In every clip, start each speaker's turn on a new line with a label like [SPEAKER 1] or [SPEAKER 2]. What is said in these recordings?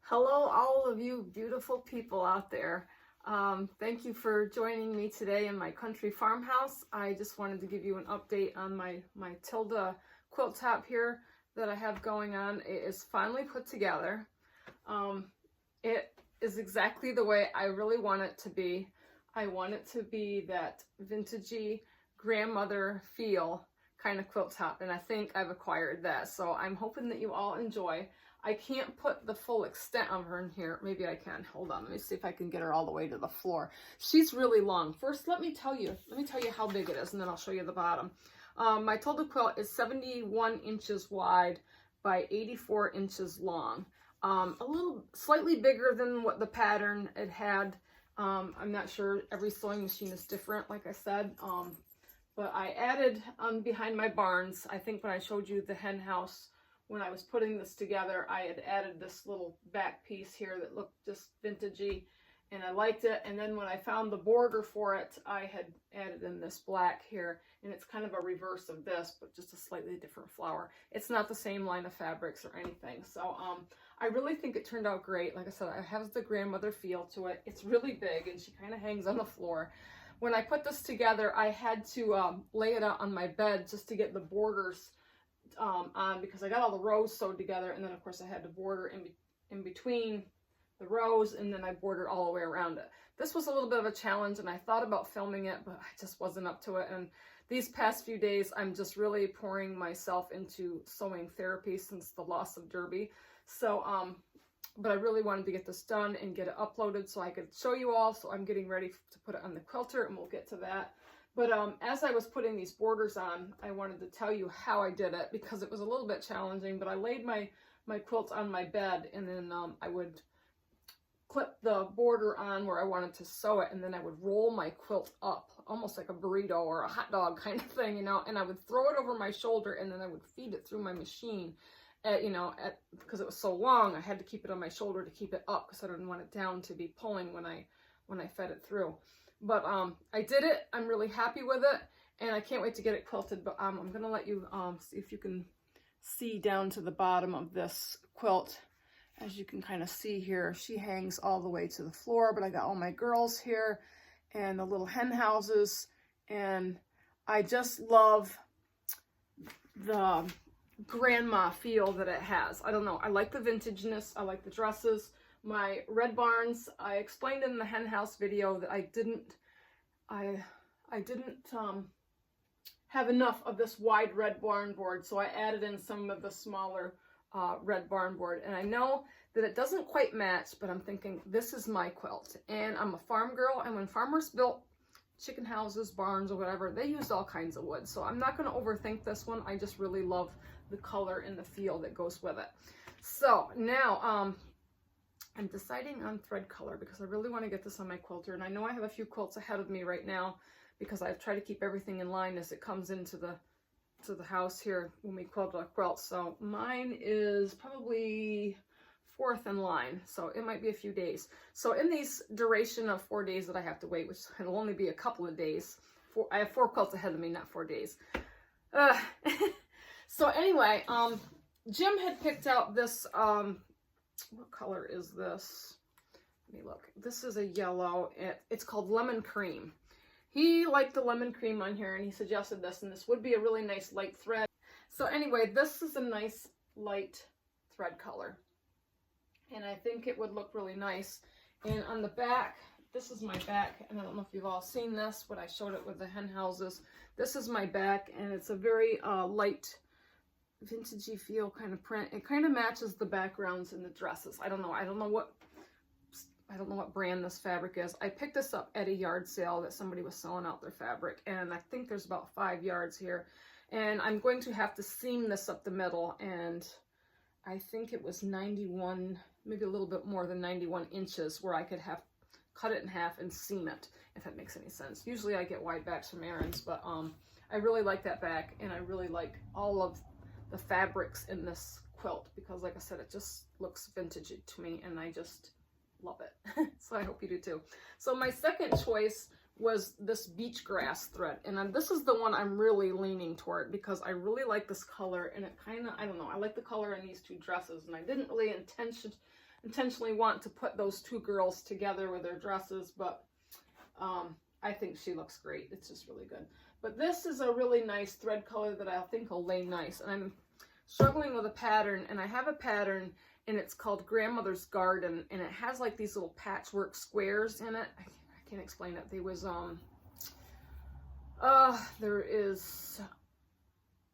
[SPEAKER 1] Hello, all of you beautiful people out there. Thank you for joining me today in my country farmhouse. I just wanted to give you an update on my Tilda quilt top here that I have going on. It is finally put together. It is exactly the way I really want it to be. I want it to be that vintagey grandmother feel kind of quilt top, and I think I've acquired that. So I'm hoping that you all enjoy. I can't put the full extent of her in here. Maybe I can. Hold on. Let me see if I can get her all the way to the floor. She's really long. First, let me tell you how big it is, and then I'll show you the bottom. My Tilda quilt is 71 inches wide by 84 inches long. A little slightly bigger than what the pattern it had. I'm not sure. Every sewing machine is different, like I said. But I added behind my barns, I think when I showed you the hen house, when I was putting this together, I had added this little back piece here that looked just vintagey, and I liked it. And then when I found the border for it, I had added in this black here, and it's kind of a reverse of this, but just a slightly different flower. It's not the same line of fabrics or anything. So I really think it turned out great. Like I said, it has the grandmother feel to it. It's really big, and she kind of hangs on the floor. When I put this together, I had to lay it out on my bed just to get the borders on, because I got all the rows sewed together, and then of course I had to border in between the rows, and then I bordered all the way around it. This was a little bit of a challenge, and I thought about filming it, but I just wasn't up to it. And these past few days, I'm just really pouring myself into sewing therapy since the loss of Derby. So, but I really wanted to get this done and get it uploaded so I could show you all. So I'm getting ready to put it on the quilter, and we'll get to that. But as I was putting these borders on, I wanted to tell you how I did it, because it was a little bit challenging. But I laid my quilt on my bed, and then I would clip the border on where I wanted to sew it, and then I would roll my quilt up, almost like a burrito or a hot dog kind of thing, you know, and I would throw it over my shoulder, and then I would feed it through my machine. Because it was so long, I had to keep it on my shoulder to keep it up, because I didn't want it down to be pulling when I fed it through. But I did it. I'm really happy with it, and I can't wait to get it quilted. But I'm gonna let you see if you can see down to the bottom of this quilt. As you can kind of see here, she hangs all the way to the floor, but I got all my girls here and the little hen houses, and I just love the grandma feel that it has. I don't know, I like the vintageness, I like the dresses. My red barns, I explained in the hen house video that I didn't have enough of this wide red barn board, so I added in some of the smaller red barn board. And I know that it doesn't quite match, but I'm thinking this is my quilt, and I'm a farm girl, and when farmers built chicken houses, barns, or whatever, they used all kinds of wood. So I'm not going to overthink this one. I just really love the color and the feel that goes with it. So now I'm deciding on thread color, because I really want to get this on my quilter. And I know I have a few quilts ahead of me right now, because I've tried to keep everything in line as it comes into the house here when we quilt our quilts. So mine is probably 4th in line, so it might be a few days. So in these duration of 4 days that I have to wait, which will only be a couple of days, I have 4 quilts ahead of me, not 4 days. So anyway, Jim had picked out this, what color is this? Let me look. This is a yellow. It's called Lemon Cream. He liked the lemon cream on here, and he suggested this, and this would be a really nice light thread. So anyway, this is a nice light thread color, and I think it would look really nice. And on the back, this is my back, and I don't know if you've all seen this, but I showed it with the hen houses. This is my back, and it's a very light vintagey feel kind of print. It kind of matches the backgrounds in the dresses. I don't know what brand this fabric is. I picked this up at a yard sale that somebody was selling out their fabric, and I think there's about 5 yards here. And I'm going to have to seam this up the middle, and I think it was 91, maybe a little bit more than 91 inches, where I could have cut it in half and seam it, if that makes any sense. Usually I get wide backs from errands, but I really like that back, and I really like all of the fabrics in this quilt, because like I said, it just looks vintage to me, and I just love it. So I hope you do too. So my second choice was this beach grass thread, and this is the one I'm really leaning toward, because I really like this color, and it kind of, I don't know, I like the color in these two dresses, and I didn't really intentionally want to put those two girls together with their dresses, but I think she looks great. It's just really good. But this is a really nice thread color that I think will lay nice. And I'm struggling with a pattern, and I have a pattern, and it's called Grandmother's Garden, and it has like these little patchwork squares in it. I can't explain it. There was there is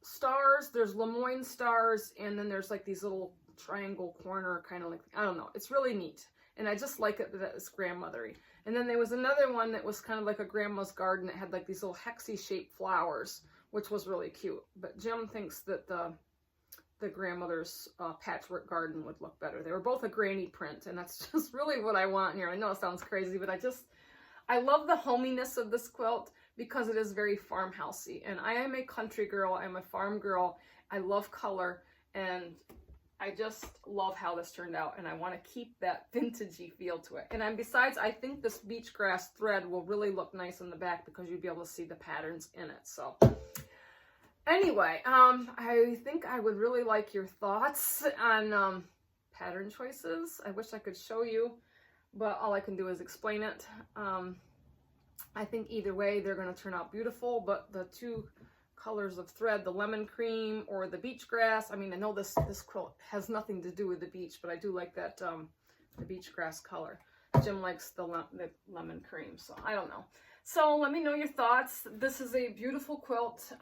[SPEAKER 1] stars, there's Lemoyne stars, and then there's like these little triangle corner kind of like, I don't know, it's really neat, and I just like it that it's grandmothery. And then there was another one that was kind of like a grandma's garden. It had like these little hexy shaped flowers, which was really cute. But Jim thinks that the grandmother's patchwork garden would look better. They were both a granny print, and that's just really what I want here. I know it sounds crazy, but I love the hominess of this quilt because it is very farmhousey. And I am a country girl. I'm a farm girl. I love color, and I just love how this turned out, and I want to keep that vintagey feel to it. And besides, I think this beach grass thread will really look nice in the back because you'll be able to see the patterns in it. So anyway, I think I would really like your thoughts on pattern choices. I wish I could show you, but all I can do is explain it. I think either way, they're going to turn out beautiful, but the two colors of thread, the lemon cream or the beach grass. I mean, I know this quilt has nothing to do with the beach, but I do like that the beach grass color. Jim likes the lemon cream, so I don't know. So let me know your thoughts. This is a beautiful quilt.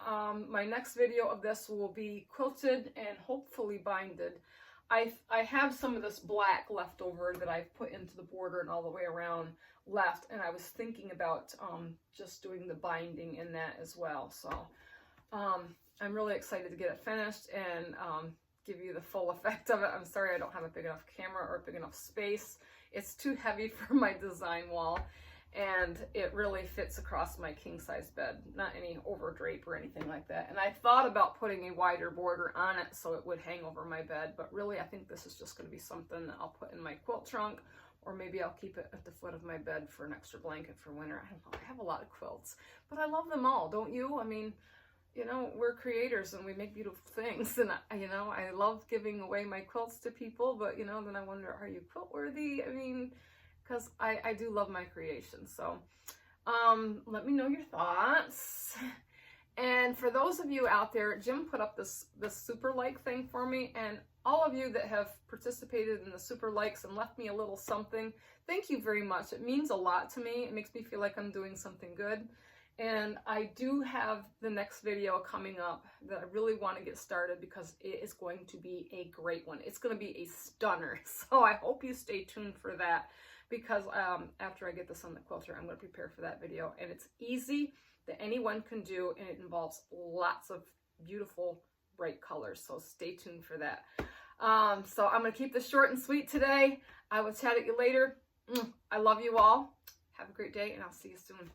[SPEAKER 1] My next video of this will be quilted and hopefully binded. I have some of this black left over that I've put into the border and all the way around left, and I was thinking about just doing the binding in that as well. So I'm really excited to get it finished and give you the full effect of it. I'm sorry I don't have a big enough camera or a big enough space. It's too heavy for my design wall, and it really fits across my king-size bed. Not any over drape or anything like that. And I thought about putting a wider border on it so it would hang over my bed, but really I think this is just going to be something that I'll put in my quilt trunk, or maybe I'll keep it at the foot of my bed for an extra blanket for winter. I don't know. I have a lot of quilts, but I love them all, don't you? I mean, you know, we're creators and we make beautiful things, and you know, I love giving away my quilts to people, but you know, then I wonder, are you quilt worthy? I mean, because I do love my creation. So let me know your thoughts. And for those of you out there, Jim put up this super like thing for me, and all of you that have participated in the super likes and left me a little something, thank you very much. It means a lot to me. It makes me feel like I'm doing something good. And I do have the next video coming up that I really want to get started because it is going to be a great one. It's going to be a stunner. So I hope you stay tuned for that, because after I get this on the quilter, I'm going to prepare for that video. And it's easy, that anyone can do, and it involves lots of beautiful, bright colors. So stay tuned for that. So I'm going to keep this short and sweet today. I will chat at you later. I love you all. Have a great day, and I'll see you soon.